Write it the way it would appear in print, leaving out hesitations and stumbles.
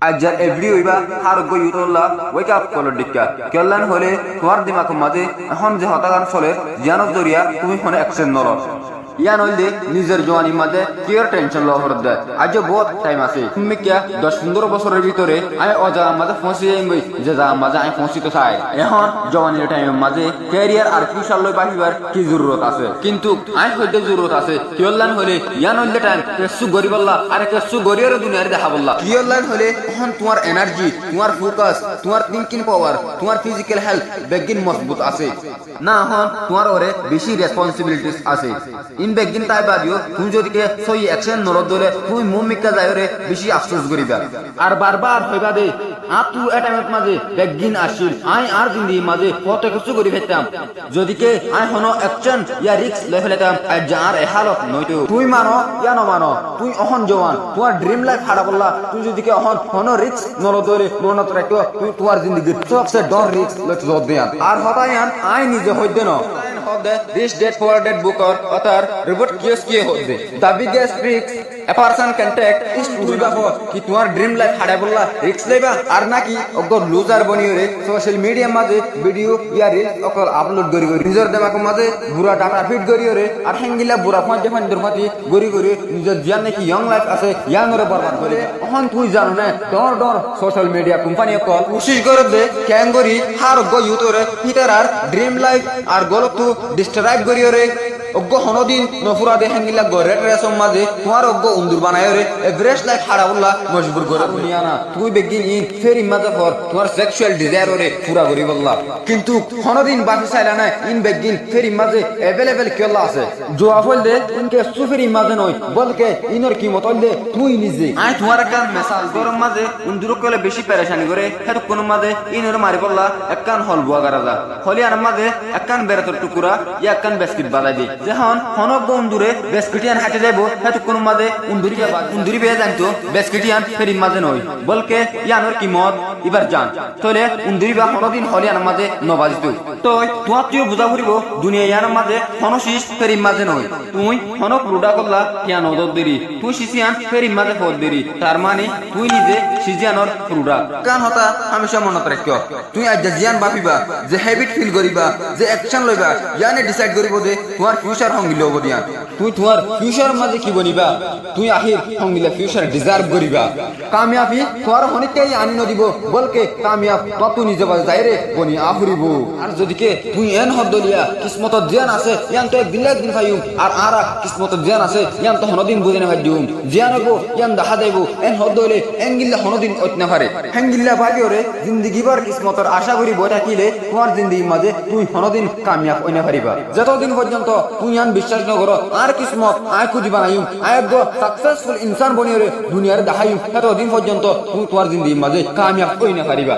আজ্জার every হইবা হারগ্য ইউটোল্লা wake up colour ডিক্কা কেল্লান হলে তোমার দিমাগ মাঝে এখন যে হতাগান চলে জিয়ানত জরিয়া তুমি ফোনে অ্যাকশন নর ইয়ান হইলে নিজের জোয়ানি মাঝে কিয়ার টেনশন লওয়া হরত দেয় আজ বহুত টাইম আছে তুমি কিয়া 10-15 বছরের ভিতরে আমি অজা মাঝে ফসি যাইবই যে যা মাঝে আমি ফসি তো চাই এখন জওয়ানির টাইমের মাঝে ক্যারিয়ার আর ফিউচার লই বাহিবার কি জরুরত আছে কিন্তু আই হইতে জরুরত আছে কিয়ল্লান হলে ইয়ান হইলে টাইম কেসু গরিবাল্লা আর কেসু গরিয়ার দুনিয়ার দেখা বললা কিয়ল্লান হলে এখন তোমার এনার্জি তোমার ফোকাস তোমার থিংকিং পাওয়ার তোমার ফিজিক্যাল হেলথ বেগিন মজবুত আছে না এখন তোমার ওরে বেশি রেসপন্সিবিলিটিস আছে ইন বেগিন তাই বাদিও তুমি যদি কে সই অ্যাকশন নরদ দলে তুমি মুমিকা যায়রে বেশি আফসোস করিবা আর বারবার হইবা দে আপু এটামের মাঝে বেগিন আসিল আই আর জিন্দি মাঝে কত কিছু করি ফেলতাম যদি কে আই হনো অ্যাকশন ইয়া রিস্ক লই ফেলতাম আর যার এ হালত নইতো তুই মানো ইয়া ন মানো তুই অহন জওয়ান তোমার ড্রিম লাইফ হারা বললা তুই যদি কে অহন হনো রিস্ক নরদ দলে মনত রাখো তুই তোমার জিন্দেগি সবচেয়ে ডর রিস্ক লই জোর দেয়ান আর হতায়ান আই নিজে হইতে ন of the this dead forwarded book or author Robert Kiyosaki होते the biggest risk a person can take is to live for कि तुम्हारा ड्रीम लाइफ हाड़ा बोला रिस्क लेबा और ना कि अगर लूजर बनियो रे सोशल मीडिया माजे वीडियो या रील अकल अपलोड करी करी निजर दिमाग माजे बुरा डाटा फीड करियो रे और हेंगिला बुरा फोन जफन दुर्मति गरी गरी निजर जियान ने कि यंग लाइफ আছে ইয়াং রে বরবাদ করে এখন তুই জানো না ডর ডর সোশ্যাল মিডিয়া কোম্পানি অকল কোশিশ করে দে ক্যাং করি হার গো ইউটোরে হিটার আর ড্রিম লাইফ আর গলত ডিস্ট্রাইব করিও রে অজ্ঞ হনদিন নফুরা দেখেন গিলা গরেট রেসম মাঝে তোমার অজ্ঞ উন্দুর বানায় রে এভারেজ লাইফ হারাউল্লাহ মজবুর করে দুনিয়া না তুই বেগিন ইন ফের ইমাজে ফর তোমার সেক্সুয়াল ডিজায়ার রে পুরা করি বললা কিন্তু হনদিন বাকি চাইলা না ইন বেগিন ফের ইমাজে अवेलेबल কেলা আছে জোয়া ফল দে ইনকে সুফের ইমাজে নয় বলকে ইনর কি মত দে তুই নিজে আই তোমার কান মেসাল গরম মাঝে উন্দুর কলে বেশি পেরেশানি করে হেতু কোন মাঝে ইনর মারি বললা একখান হল বুয়া গারাজা হলি আর মাঝে একখান বেরাতর টুকুরা ইয়া একখান বিস্কিট বাজাই দে যখন হনক উন্দুরে বিস্কিটিয়ান হাতে যাইবো হেতু কোন মাঝে উন্দুরি বে জানতো বিস্কিটিয়ান ফেরি মাঝে নয় বলকে ইয়ানোর কি মত এবার জান তাহলে উন্দুরি বা হনদিন হলিয়ান মাঝে নবাজিত তো তোমার তুই বুঝা ফুরিব দুনিয়া ইয়ার মাঝে হনশিস ফেরি মাঝে নয় তুই হনক রুডা করলা ইয়ান ওদর দেরি তুই সিসিয়ান ফেরি মাঝে ফদ দেরি তার মানে তুই নিজে সিজিয়ানোর রুডা কান হতা হামেশা মনত রাখিও তুই আজ জিয়ান বাপিবা যে হ্যাবিট ফিল করিবা যে অ্যাকশন লইবা ইয়ানে ডিসাইড করিব দে তোমার ফিউচার হঙ্গিল হব দিয়া তুই তোমার ফিউচার মাঝে কি বনিবা তুই আহির হঙ্গিলা ফিউচার ডিজার্ভ করিবা কামিয়াবি তোমার হনিকেই আনি নদিব বলকে কামিয়াব তত নিজে বাজে যাই রে বনি আহুরিব আর যদি কে তুই এন হদলিয়া কিসমত জিয়ান আছে ইয়ান তো বিলেক দিন ফাইম আর আরা কিসমত জিয়ান আছে ইয়ান তো হনদিন বুঝে না ভাইদিম জিয়ান হবো ইয়ান দেখা যাইব এন হদলে এঙ্গিল্লা হনদিন অতনা পারে হেঙ্গিল্লা ভাগিওরে জিন্দেগি বার কিসমতর আশা করি বই থাকিলে তোমার জিন্দেগি মাঝে তুই হনদিন কামিয়াব হইনা পারিবা যতদিন পর্যন্ত তুই ইয়ান বিশ্বাস ন করো আর কিসমত আয় খুঁজি বানাইম আয় গো সাকসেসফুল ইনসান বনিওরে দুনিয়ার দেখাইম ততদিন পর্যন্ত তুই তোমার জিন্দেগি মাঝে কামিয়াব হইনা পারিবা।